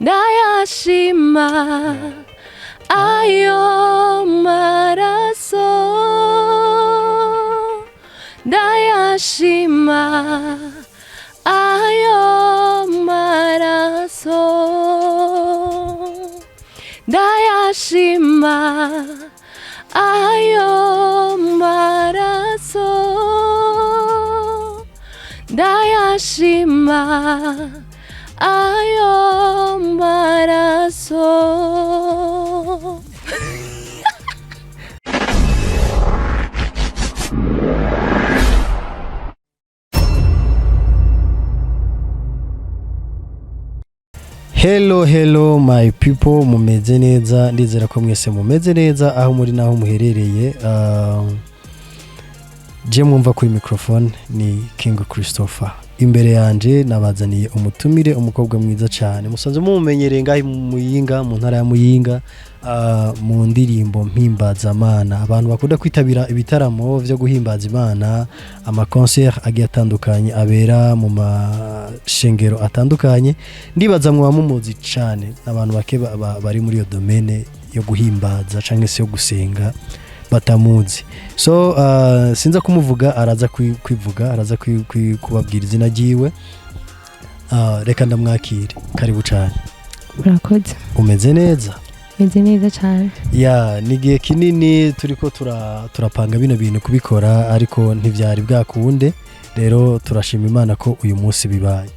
ndayashima ayo maraso ndayashima ayo maraso ndayashima ayo maraso ndayashima ayo maraso. Hello my people, mumeze neza, ndizera ko mwese mumeze neza aho muri naho muherereye. Je mwumva kuri microphone ni King Christopher. Imbere yanje nabazaniye umutumire, umukobwa mwiza cyane musanze mumumenyereye ngaho Muyinga, mu ntara ya Muyinga, mu ndirimbo mpimbaza Imana. Abantu bakunda kwitabira ibitaramo byo guhimbaza Imana, ama concert agiye atandukanye abera mu mashengero atandukanye. Ndibaza mwa mumuzi cyane n'abantu bake bari muri yo domaine yo guhimbaza canke se yo gusenga batamuzi. So sinza kumuvuga, araza kwivuga, araza kubabwira izina ryiwe. Reka ndamwakire. Karibu cyane. Murakoze. Umeze neza? Meze neza cyane. Ya, nigiye kinini turiko turapanga bino bintu kubikora, ariko ntivyari bwakunde. Rero turashima Imana ko uyu munsi bibaye.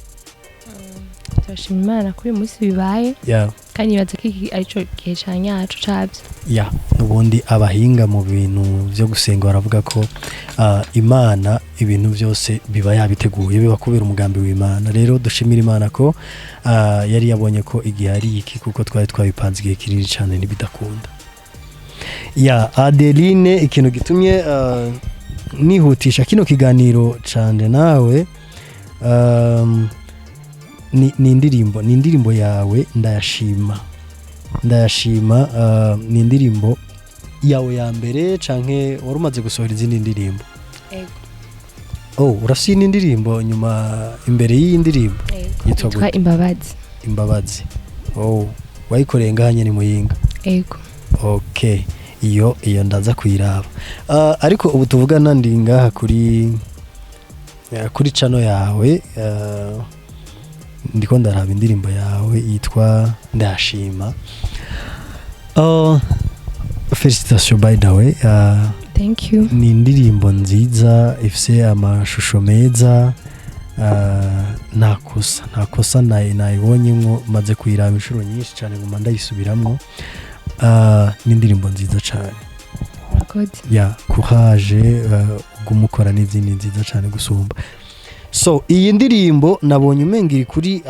Turashima Imana ko uyu munsi bibaye. Ya. Kandi nibaza ko iki arico gihe canyacu cabyo. Ya, nubundi abahinga mu bintu byo gusenga baravuga ko Imana ibintu byose biba yabiteguye, biba kubera umugambi w'Imana. Rero dushimira Imana ko yari yabonye ko igihe ari iki, kuko twari twabipanze igihe kinini cyane nibidakunda. Ya, Adeline, ikintu gitumye nihutisha kino kiganiro cyane nawe, ni indirimbo yawe ndayashima. Ni indirimbo yawe ya mbere canke wari umaze gusohora izindi ndirimbo? Ego. Urasina indirimbo nyuma imbere y'iyi ndirimbo? Yitwa Imbabazi. Wayikoreye ngahanye ni Muyinga? Ego. Okay, iyo ndaza kuyiraba. Ariko ubu tuvugana ndi ngaha kuri channel yawe, ndiko ndaraba indirimbo yawe yitwa Ndashima. Felicitations by the way. Thank you. Ni indirimbo nziza ifise amashusho meza, ntakosa nayibonyemo, maze kuyiraba inshuro nyinshi cyane ngoma ndayisubiramwo. Ni indirimbo nziza cyane. Murakoze. Ya, courage gumukora n'izindi nziza cyane gusumba. So iyi ndirimbo nabonye umengiri kuri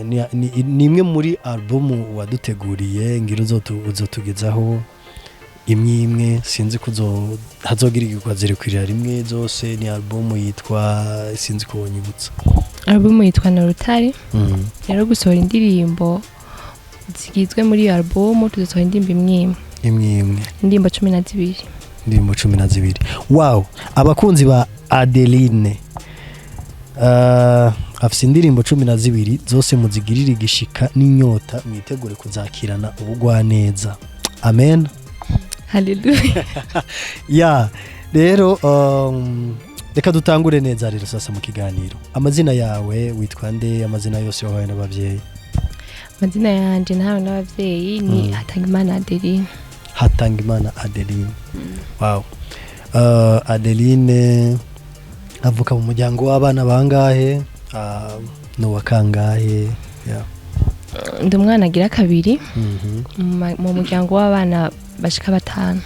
ni imwe muri album waduteguriye, ngira uzotugezaho imwe sinzi kuzo hazogira igikwazirekwira rimwe zose. Ni album yitwa sinzi ko wonyibutsa. Album yitwa Na Rutare. Rero gusohora indirimbo zigizwe muri album, tuzosohora indirimbo imwe. Indirimbo 12. Indirimbo 12. Wow, abakunzi ba Adeline, afise indirimbo 12 zose muzigirira igishika n'inyota, mwitegure kuzakirana ubugwa neza. Amen. Hallelujah. Ya, rero reka dutangure neza rero sasa mu kiganiro. Amazina yawe witwa nde? Amazina yose wahaye n'abavyeyi? Amazina yanje nahawe n'abavyeyi ni Hatangimana Adeline. Hatangimana Adeline. Wow. Adeline avuka mu muryango w'abana bangahe? No wakangahe? Ya. Ndi umwana agira kabiri. Mu muryango w'abana bashika 5.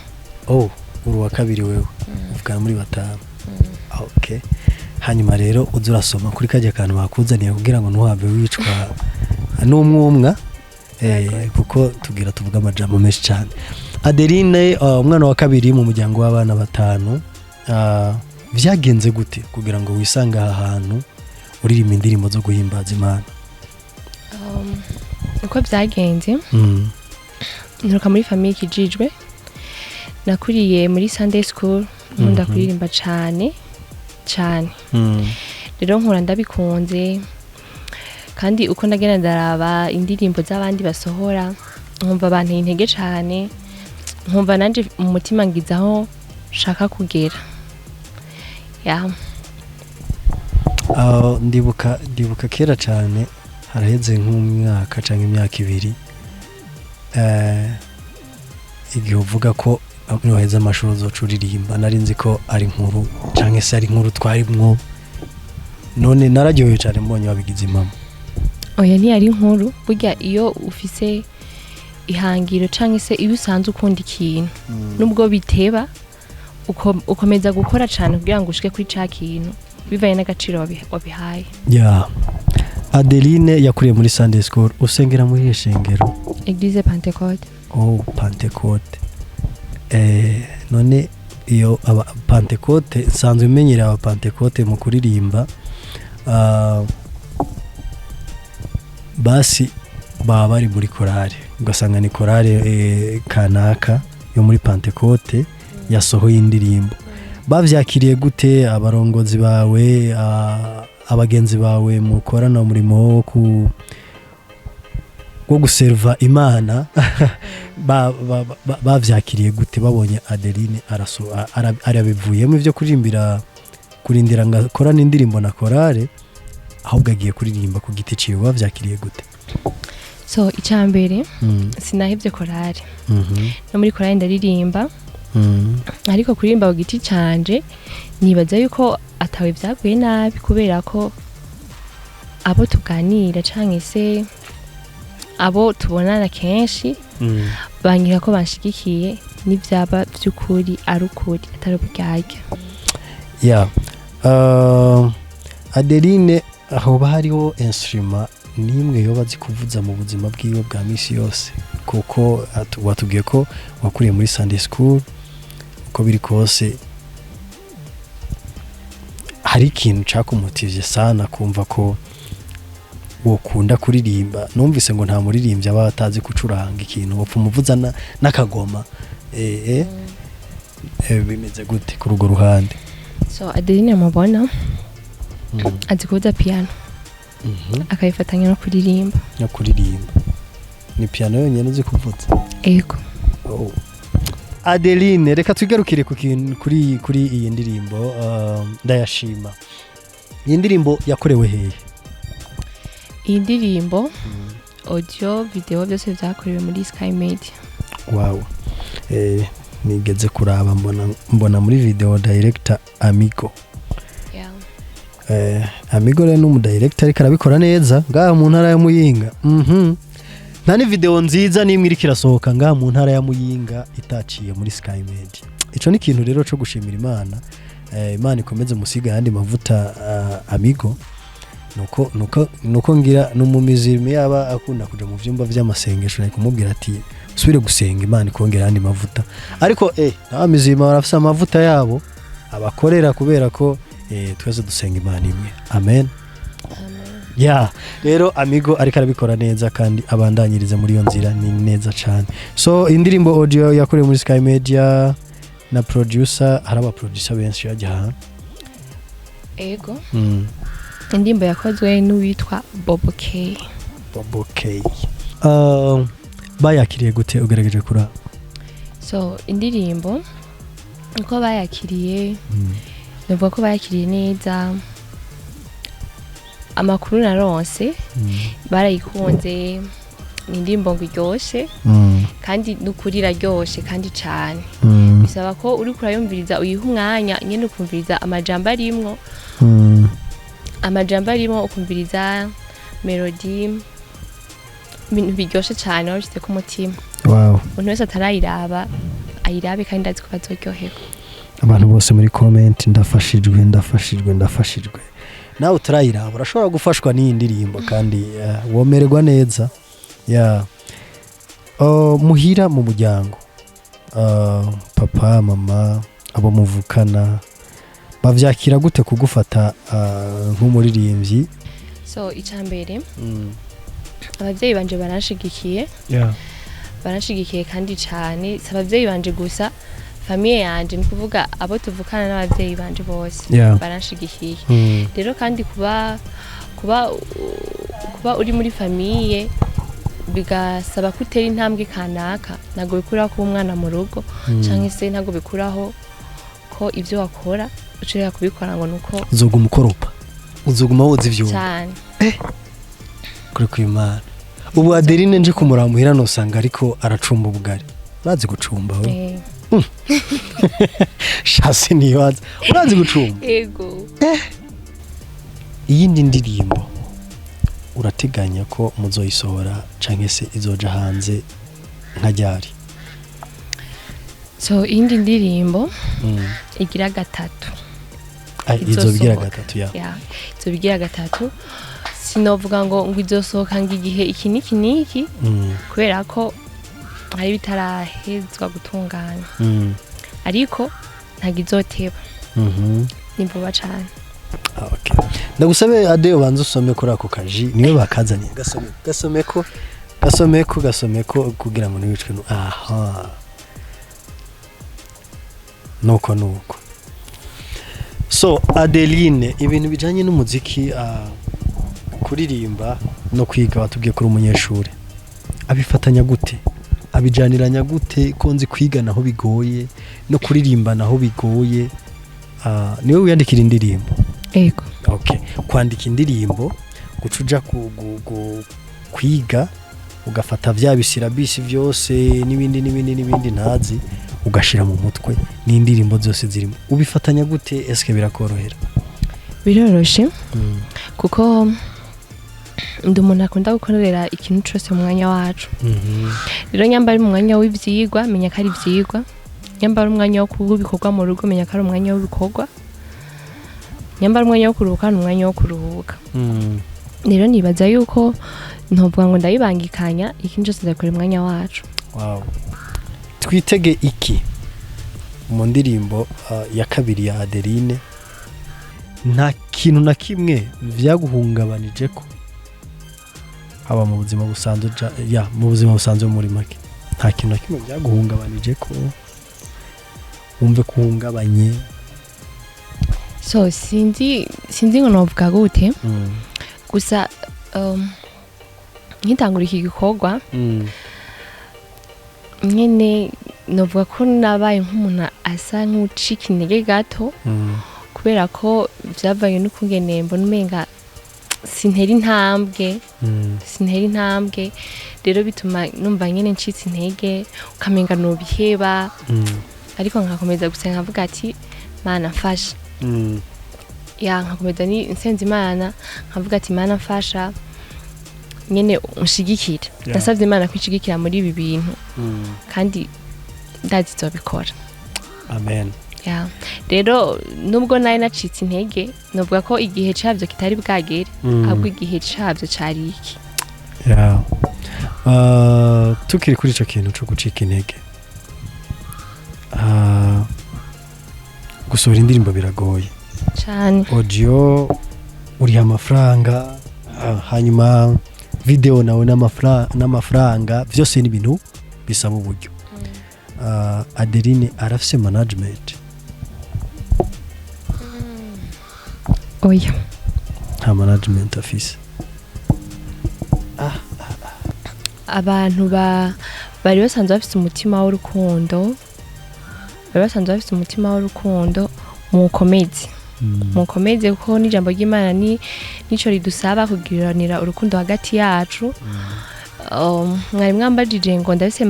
Uri wa kabiri wewe. Uvugana muri 5. Okay. Hanyuma rero uzurasoma kuri kajya kantu bakuzaniye kugira ngo ntuhave wicwa n'umwumwa, kuko tuvuga amajambo menshi cyane. Adeline, umwana wa kabiri mu muryango w'abana 5. Vyagenze gute kugira ngo wisanga aha hantu uririmba indirimbo zo guhimbaza Imana? Uko byagenze, nturuka muri famille kijijwe, nakuriye muri Sunday school, nkunda kuririmba cyane. Rero nkura ndabikunze, kandi uko ndagenda ndaraba indirimbo z'abandi basohora nkumva abantu intege cyane nkumva nanje mu mutima ngizaho shaka kugera ndibuka kera cyane haraheze nk'umwaka cyangwa imyaka ibiri igihe uvuga ko noheze amashuri uzocuririmba nari nzi ko ari inkuru cyangwa se ari inkuru twarimwo none nararyohewe cyane mbonye wabigize impamo oya ntiyari inkuru burya iyo ufise ihangiro cyangwa se iyo usanze ukunda ikintu nubwo biteba ukomeza gukora cyane kugira ngo ushike kuri ca kintu bivaye n'agaciro wabihaye. Adeline yakuriye muri Sunday School, usengera muri ishengero Eglise Pentecote. Pentecote. None iyo aba Pentecote sanzwe umenyera aba Pentecote mu kuririmba basi baba bari muri korale ugasanga ni korale kanaka yo muri Pentecote yasohoye indirimbo. Bavyakiriye gute abarongozi bawe abagenzi bawe mukorana umurimo wo guserva Imana bavyakiriye gute babonye Adeline arabivuyemo ivyo kurindira ngakorana indirimbo na korale ahubwo agiye kuririmba ku giti ciwe bavyakiriye gute? So icambere sinahevye korale no muri korale ndaririmba ariko kuririmba ku giti canje nibaza yuko atawe vyaguye nabi kubera ko abo tuganira canke se abo tubonana kenshi banyira ko banshigikiye n'ivyaba vy'ukuri ari ukuri atari uburyarya. Adeline aho hariho instrument nimwe yoba azi kuvuza mu buzima bwiwe bwa misi yose kuko watubwiye ko wakuriye muri Sunday School uko biri kose hari ikintu cyakumutije sana kumva ko wokunda kuririmba. Numvise ngo nta muririmbyi aba atazi gucuranga ikintu wapfa umuvuza n'akagoma bimeze gute ku rugo ruhande? So Adeline mubona azi kuvuza piano akayifatanya no kuririmba. Ni piano yonyine uzi kuvuza? Ego. Adeline reka tugarukire kuri iyi ndirimbo ndayashima. Iyi ndirimbo yakorewe hehe? Iyi ndirimbo audio video byose byakorewe muri Sky Media. Wow. Nigeze kuraba mbona muri video director Amigo. Amigo rero n'umu director ariko arabikora neza ngaha mu ntara ya Muyinga. Nta ni video nziza nimwe iri kirasohoka ngaha mu ntara ya Muyinga itaciye muri Sky Media. Ico ni ikintu rero cyo gushimira Imana. Imana ikomeze musiga yandi mavuta Amigo. Nuko ngira n'umumizirime yaba akunda kuja mu vyumba vy'amasengesho ariko kumubwira ati usubire gusenga Imana ikongera yandi mavuta. Ariko n'abamizirime barafise amavuta yabo abakorera kubera ko twese dusenga Imana imwe. Amen. Rero Amigo ariko arabikora neza kandi abandanyirize muri iyo nzira ni neza cyane. So indirimbo audio yakorewe muri Sky Media na producer haraba producer benshi yajya. Ego. Indirimbo yakozwe n'uwitwa Bobo K. Bayakiriye gute ugerageje kura? So indirimbo uko bayakiriye navuga ko bayakiriye neza. Amakuru naronse barayikunze ni indirimbo ngo iryoshe kandi n'ukuri iraryoshe kandi cyane. Bisaba ko uri kurayumviriza uyiha umwanya nyene ukumviriza amajambo arimwo ukumviriza melody ibintu biryoshe cyane wabishyize ku mutima. Umuntu wese atarayiraba ayirabe kandi ndazi ko bazoryoherwa. Abantu bose muri comment ndafashijwe nawe utarayiraba urashobora gufashwa n'iyi ndirimbo kandi womererwa neza. Muhira mu muryango papa mama abo muvukana bavyakira gute kugufata nk'umuririmbyi? So icambere abavyeyi banje baranshigikiye kandi cyane. Abavyeyi banje gusa famille yanje ni kuvuga abo tuvukana n'abavyeyi banje bose baranshigikiye. Rero kandi kuba kuba uri muri famiye bigasaba ko utera intambwe kanaka ntabwo bikuraho kuba umwana mu rugo cyangwa se ntabwo bikuraho ko ibyo wakora ushobora kubikora ngo nuko uzoguma ukoropa uzoguma woza ivyuma cyane kuri kwimana ubu Adeline nje kumuramuhira no sanga ariko aracumba ubugari urazi gucumba we shasi nibaza urazi gucumba yego iyindi ndirimbo urateganya ko muzoyisohora canke se izoja hanze nka ryari so iyindi ndirimbo igira gatatu izobigira gatatu ya izobigira gatatu sinovuga ngo izosohoka igihe iki niki kubera ko hari bitarahezwa gutunganya ariko ntabwo izoteba ni vuba cyane okay ndagusabe Ade ubanze usome kuri ako kaji niwe bakazaniye gasome ko kugira ngo niwicwe aha nuko so Adeline ibintu bijanye n'umuziki kuririmba no kwiga watubwiye kuri umunyeshuri abifatanya gute abijaniranya gute konzi kwiga naho bigoye no kuririmba naho bigoye niwe wiyandikira indirimbo yego okay kwandika indirimbo gucuja kwiga ugafata vya bisirabisi vyose n'ibindi ntazi ugashira mu mutwe n'indirimbo zose zirimo ubifatanya gute eske birakorohera biroroshe kuko ndi umuntu akunda gukorera ikintu cyose mu mwanya wacu rero nyamba ari mu mwanya w'ivyigwa menya ko ari ivyigwa nyamba ari umwanya wo kubikorwa mu rugo menya ko ari umwanya w'ibikorwa nyamba ari umwanya wo kuruhuka n'umwanya wo kuruhuka rero nibaza yuko ntovuga ngo ndabibangikanya ikintu cyose ndakora umwanya wacu wow twitege iki mu ndirimbo ya kabiri ya Adeline nta kintu na kimwe vyaguhungabanije ko haba mu buzima busanzwe mu buzima busanzwe muri make nta kintu na kimwe vyaguhungabanije ko wumve kuhungabanye so sinzi ngo novuga gute gusa nkitangura iki gikorwa nyene novuga ko nabaye nk'umuntu asa nk'ucika intege gato kubera ko byavanye n'ukungene mbona umenga sintera intambwe rero bituma numva nyene ncitse intege ukamenga nobiheba ariko nkakomeza gusenga nkavuga ati mana mfasha nkakomeza ni nsenze Imana nkavuga ati mana mfasha nyene unshigikira nasavye Imana kwishigikira muri ibi bintu kandi ndazi zobikora amen rero nubwo naye nacitse intege novuga ko igihe cyavyo kitari bwagere ahubwo igihe cyavyo cari iki tukiri kuri ico kintu cyo gucika intege gusohora indirimbo biragoye cyane audio uriha amafaranga hanyuma video nawe n'amafaranga vyose ni ibintu bisaba uburyo Adeline arafise management oya nta management afise abantu bari basanzwe bafise umutima w'urukundo mukomeze kuko n'ijambo ry'Imana nico ridusaba kugiranira urukundo hagati yacu mwari mwambajije ngo ndabise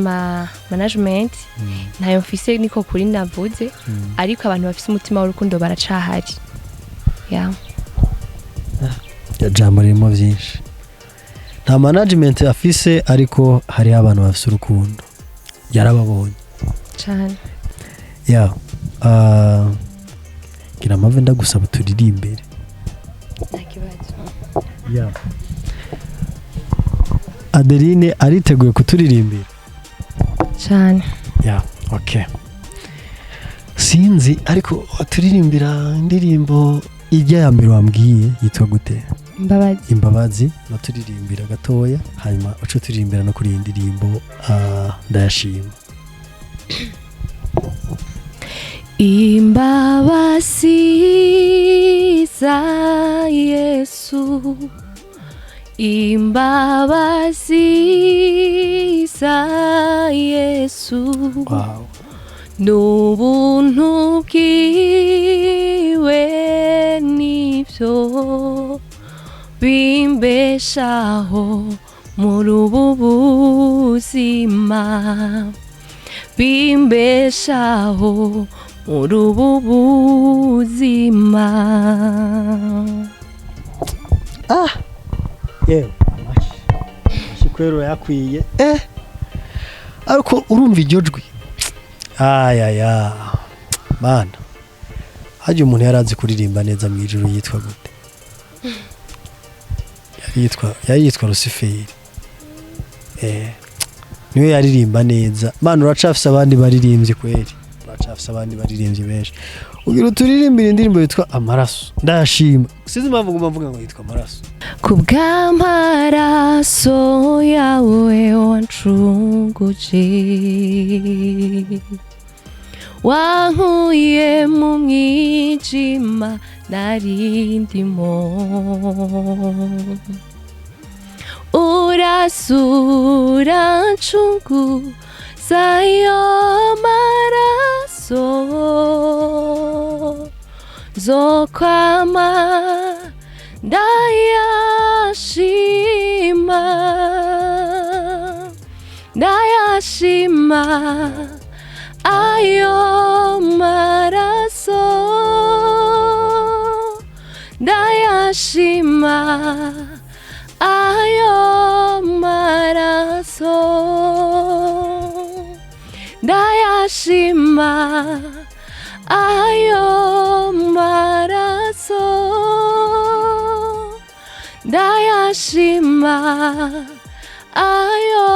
management ntayo mfise niko kuri navuze ariko abantu bafise umutima w'urukundo baracahari jambo ririmo byinshi nta management afise ariko hari abantu bafise urukundo yarababonye cyane gira amave ndagusaba turirimbere Adeline ariteguye kuturirimbira cyane okay sinzi ariko turirimbira indirimbo ijya ya mbere wambwiye yitwa gute imbabazi naturirimbira gatoya hanyuma uco turirimbira no kuri indirimbo ndayashima imbabazi za Yesu imbabazi za Yesu wow. n'ubuntu bwiwe nivyo bimbeshaho muri ubu buzima bimbeshaho muri ubu buzima. Yewe amashi kwero yakwiye ariko urumva iryo jwi ayaya mana haje umuntu yarazi kuririmba neza mu ijuru yitwa gute? yitwa Luciferi. Niwe yaririmba neza mana. Uracafise abandi baririmbyi kweri, uracafise abandi baririmbyi benshi. Ugira turirimbira indirimbo yitwa Amaraso, ndashima. Sizi impamvu nguma mvuga ngo yitwa Amaraso. Kubw'amaraso yawe wancunguje, wankuye mu mwijima narindimo, urasura ncunguza ayo maraso, zokwama ndayashima, ndayashima ayo maraso, ndayashima ayo maraso, ndayashima ayo maraso, ndayashima ayo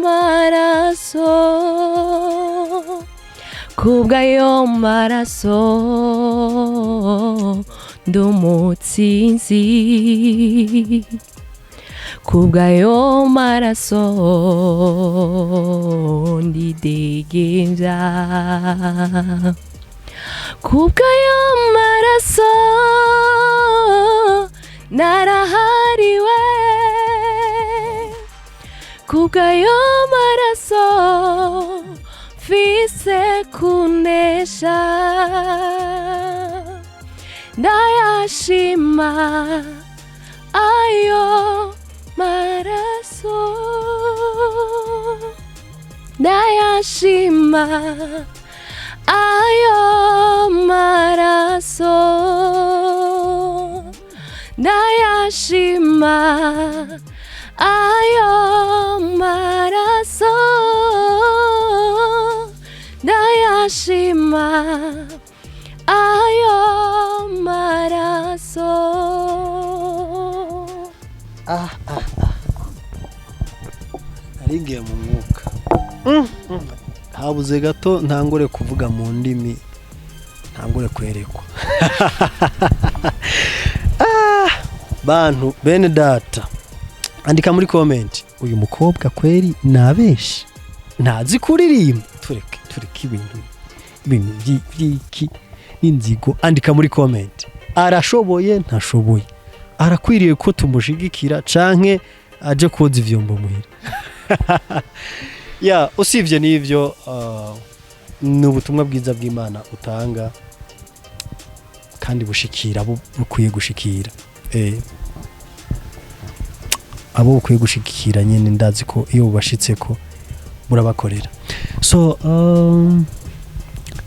maraso. Kubw'ayo maraso ndumutsinzi, kubw'ayo maraso ndidegembya, kubw'ayo maraso narahariwe, kubw'ayo maraso mfise kunesha, ndayashima ayo maraso, ndayashima ayo maraso, ndayashima ayo maraso, ndayashima ayo maraso. Naringiye mu mwuka, habuze gato ntangure kuvuga mu ndimi, ntangure kwerekwa. Bantu bene data, andika muri comment, uyu mukobwa kweri nabeshi ntazi kuririmba. Tureke ibintu by'iki n'inzigo. Andika muri comment, arashoboye ntashoboye, arakwiriye ko tumushigikira canke aje koza ivyombo muhira. Ya usivye n'ivyo, n'ubutumwa bwiza bw'Imana utanga kandi bushikira abo bukwiye gushikira, abo bukwiye gushikira nyene ndazi ko iyo bashitse ko burabakorera. So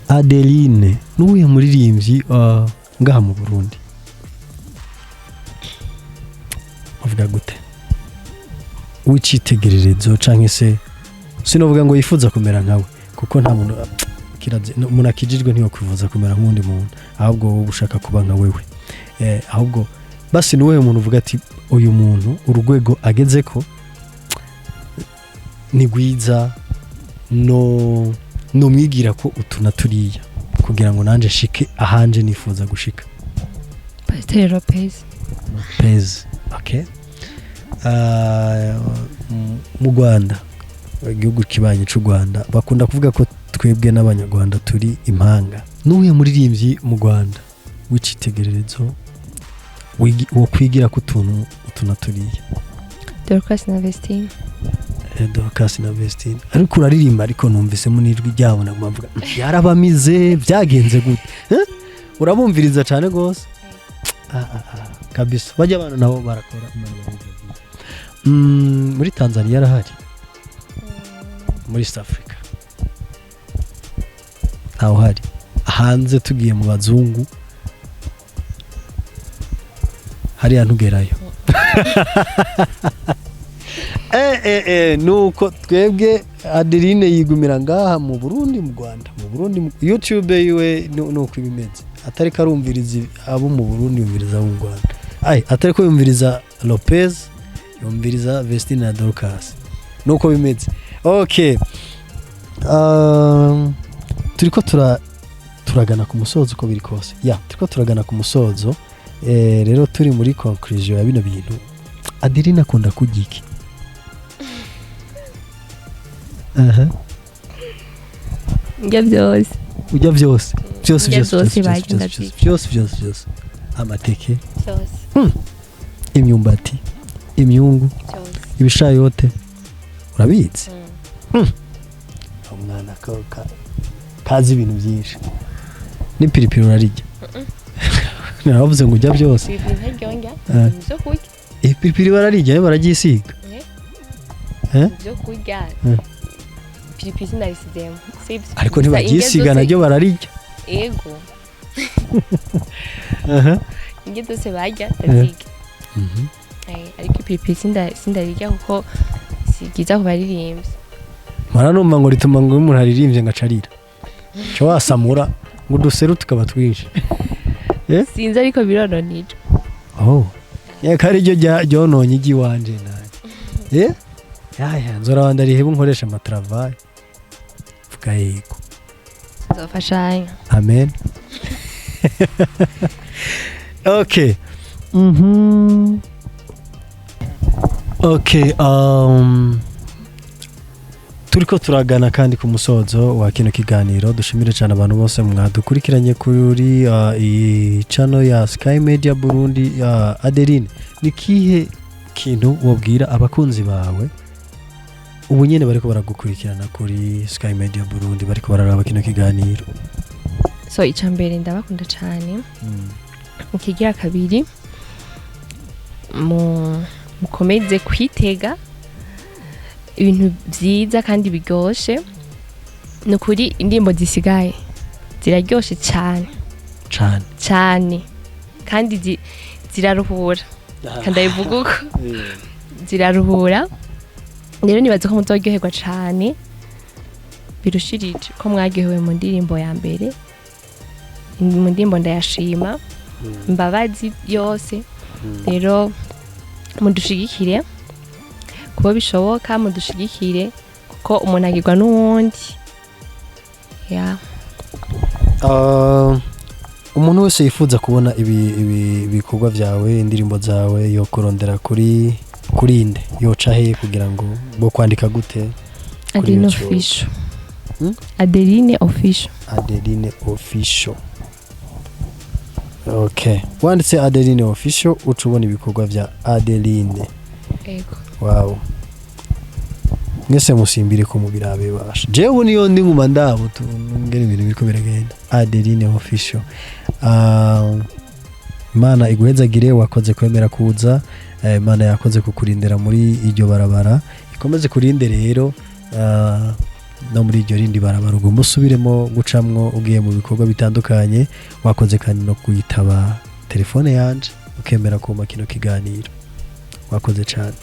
Adeline nuye muririmbyi ngaha mu Burundi, avuga gute? Wicitegererezo canke se sinovuga ngo yifuza kumera nkawe, kuko nta muntu kiraze umuntu akijijwe ntiyo kwifuza kumera nk'undi muntu, ahubwo wowe ushaka kuba nka wewe. Ahubwo basi ni wewe muntu uvuga ati uyu muntu urugwego ageze ko ni gwiza, no mwigira ko utuna turiya kugira ngo nanje shike ahanje nifuza gushika. Pastor Lopez. Okay. Mu Rwanda, igihugu kibanye cy'u Rwanda, bakunda kuvuga ko twebwe n'abanyarwanda turi impanga. Nuye muririmbyi mu Rwanda wicitegererezo wo kwigira ko utuntu utunaturiye Dorcas na Vestine Dorcas na Vestine ariko uraririmba ariko numvisemo n'ijwi ryabo navuga yarabamize byagenze gute urabumviriza cyane gose kabisa bajya abantu nabo barakora muri Tanzania yarahari muri East Africa ntaho hari hanze tugiye mu bazungu hariya ntugerayo nuko twebwe Adeline yigumira ngaha mu Burundi mu Rwanda mu Burundi YouTube yiwe nuko ibimeze atari karumviriza abo mu Burundi yumviriza abo mu Rwanda atari ko yumviriza Lopez yumviriza Vestine na Dorcas nuko bimeze okay turiko turagana ku musozo uko biri kose turiko turagana ku musozo rero turi muri conclusion ya bino bintu Adeline akunda kugiki ujya byose amateke imyumbati imyungu ibishayote urabizi umwana kazi ibintu byinshi n'ipiripiri urarijya naravuze ngo ujya byose ipiripiri bararijya baragisiga byo kurya piripiri sinarisizemo ariko ntibagisiga naryo bararijya ego inge zose barya ndaziga ariko ipiripiri sindarirya kuko sigiza ku baririmbyi maranumva ngo rituma ngo umuntu aririmbye ngacarira cyo wasamura ngo duseru tukaba twinshi sinzi ariko birononije kari ryo ryononye igi wanje naye nzora wanda riheba nkoresha amatravaye vuga yego nzofashanya amen okay okay turiko turagana kandi ku musozo wa kino kiganiro dushimire cyane abantu bose mwadukurikiranye kuri iyi channel ya Sky Media Burundi. Adeline, ni kihe kintu wabwira abakunzi bawe ubu nyene bariko baragukurikirana kuri Sky Media Burundi bariko bararaba kino kiganiro? So icambere ndabakunda cyane ukigira kabiri mukomeze kwitega ibintu byiza kandi bigoshe nukuri indimbo zisigaye ziraryoshe cyane cyane cyane kandi ziraruhura kandi ayivuga uko ziraruhura. Rero nibaza ko muzoryoherwa cyane birushirije ko mwaryohewe mu ndirimbo ya mbere. Mu ndirimbo ndayashima imbabazi yose. Rero mudushigikire kuba bishoboka, mudushigikire kuko umuntu agirwa n'uwundi. Umuntu wese yifuza kubona ibi bikorwa byawe, indirimbo zawe, yo kurondera kuri inde yoca he kugira ngo bo kwandika gute? Adeline Official. Adeline Official. Adeline Official. Okay. Wanditse Adeline Official ucubona ibikorwa vya Adeline. Ego. Wow. Ngese musimbire ko mubirabe basha. Jewe niyo ndi nguma ndabo ngene ibintu biriko biragenda. Adeline Official. Mana iguhezagire wakoze kwemera kuza. Mana yakoze kukurindira muri iryo barabara. Ikomeze kurinde rero no muri iryo rindi barabara ugomba usubiremo gucamwo ugiye mu bikorwa bitandukanye. Wakoze kandi no kuyitaba telefone yanje ukemera kuma kino kiganiro. Wakoze cyane.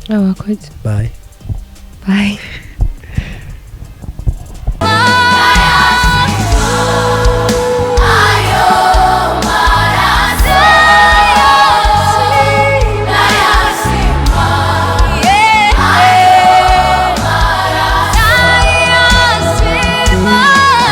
Wakoze. Bye. Bye.